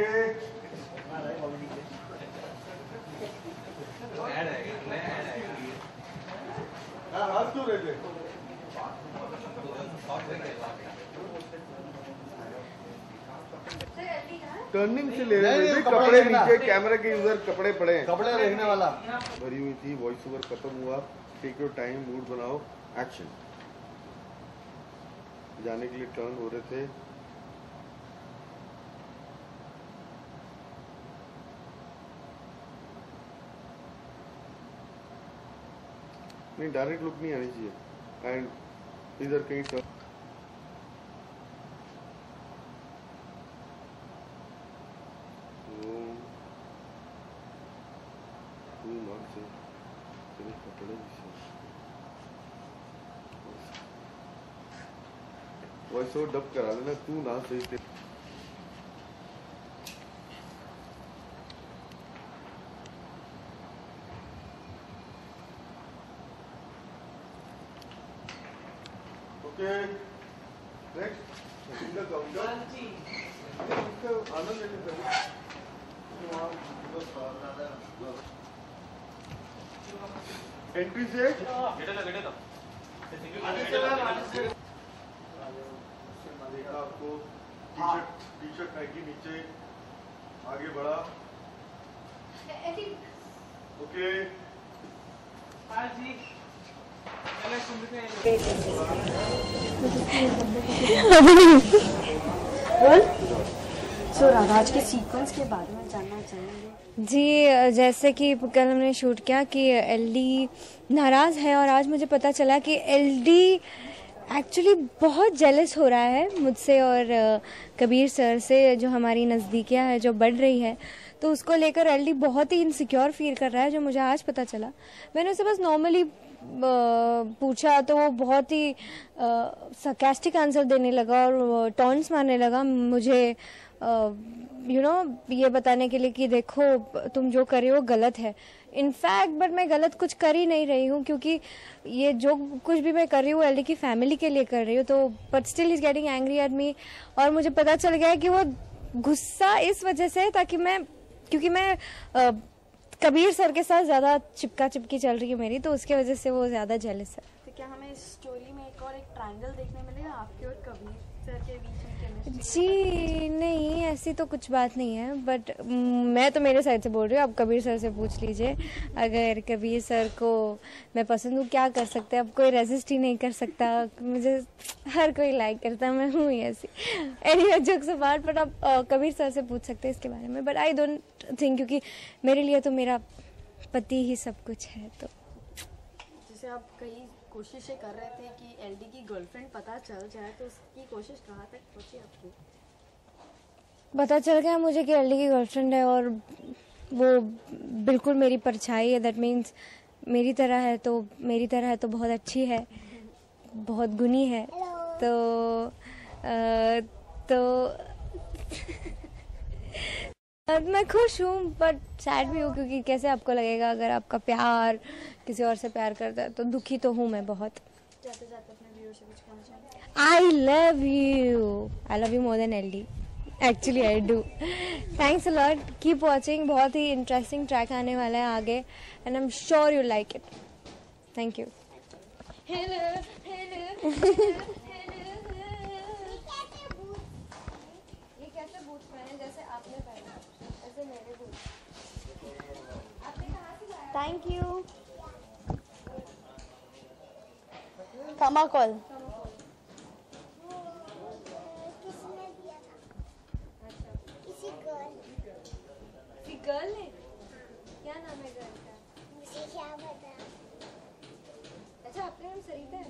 Okay हाँ हाथ क्यों रहे थे सर एलडी कहाँ? टर्निंग से ले रहे नहीं, थे नहीं, कपड़े कपड़े नीचे कैमरे के उधर कपड़े पड़े हैं कपड़े रखने वाला भरी हुई थी वॉइस ओवर खत्म हुआ टेक योर टाइम मूड बनाओ एक्शन जाने के लिए टर्न हो रहे थे नहीं डायरेक्ट लुक नहीं आनी चाहिए एंड इधर कहीं टर्न वॉइस ओवर डब करा लेना तू ना सही से ओके नेक्स्ट आनंद लेने एंट्री से देखा आपको टी शर्ट फेंकी नीचे आगे बढ़ा एलडी ओके सो राज के सीक्वेंस के बारे में जानना चाहेंगे। जी जैसे कि कल हमने शूट किया कि एलडी नाराज़ है और आज मुझे पता चला कि एलडी एक्चुअली बहुत जेलस हो रहा है मुझसे और कबीर सर से, जो हमारी नज़दीकियाँ है जो बढ़ रही है, तो उसको लेकर एलडी बहुत ही इनसिक्योर फील कर रहा है, जो मुझे आज पता चला। मैंने उसे बस नॉर्मली पूछा तो वो बहुत ही सरकास्टिक आंसर देने लगा और टॉन्ट्स मारने लगा मुझे ये बताने के लिए कि देखो तुम जो कर रहे हो गलत है। इनफैक्ट बट मैं गलत कुछ कर ही नहीं रही हूँ, क्योंकि ये जो कुछ भी मैं कर रही हूँ एलडी की फैमिली के लिए कर रही हूँ, तो but still is getting angry at me. और मुझे पता चल गया है कि वो गुस्सा इस वजह से है क्योंकि मैं कबीर सर के साथ ज़्यादा चिपका चिपकी चल रही है मेरी, तो उसके वजह से वो ज़्यादा जेलस है। तो क्या हमें इस स्टोरी में एक ट्रायंगल देखने मिलेगा आपके और कबीर सर के बीच में केमिस्ट्री? जी नहीं, ऐसी तो कुछ बात नहीं है, बट मैं तो मेरे साइड से बोल रही हूँ, आप कबीर सर से पूछ लीजिए। अगर कबीर सर को मैं पसंद हूँ, क्या कर सकते हैं, अब कोई रेजिस्ट ही नहीं कर सकता, मुझे हर कोई लाइक करता है, मैं हूँ ही ऐसी। एनीवे जोक्स अपार्ट, बट आप कबीर सर से पूछ सकते हैं इसके बारे में, बट आई डोंट थिंक, क्योंकि मेरे लिए तो मेरा पति ही सब कुछ है। तो जैसे आप कई कोशिशें कर रहे थे कि एलडी की गर्लफ्रेंड पता चल जाए, तो उसकी कोशिश कहाँ तक पहुंची आपकी? पता चल गया मुझे कि एलडी की गर्लफ्रेंड है और वो बिल्कुल मेरी परछाई है। दैट मीन्स मेरी तरह है तो बहुत अच्छी है, बहुत गुनी है। तो मैं खुश हूँ बट सैड भी हूँ, क्योंकि कैसे आपको लगेगा अगर आपका प्यार किसी और से प्यार करता है, तो दुखी तो हूँ मैं बहुत। जाते जाते अपने व्यूअर से कुछ कहना चाहेंगे? I love you more than LD, actually I do. Thanks a lot, keep watching, बहुत ही इंटरेस्टिंग ट्रैक आने वाला है आगे and I am sure you like it. Thank you. ये कैसे बूट्स पहने जैसे आपने पहना, ऐसे मेरे बूट्स। आपने कहाँ से लाया? Thank you. कामा कॉल। किसी गर्ल ने? क्या नाम है गर्ल का? मुझे क्या पता। अच्छा आपका नाम सरिता है?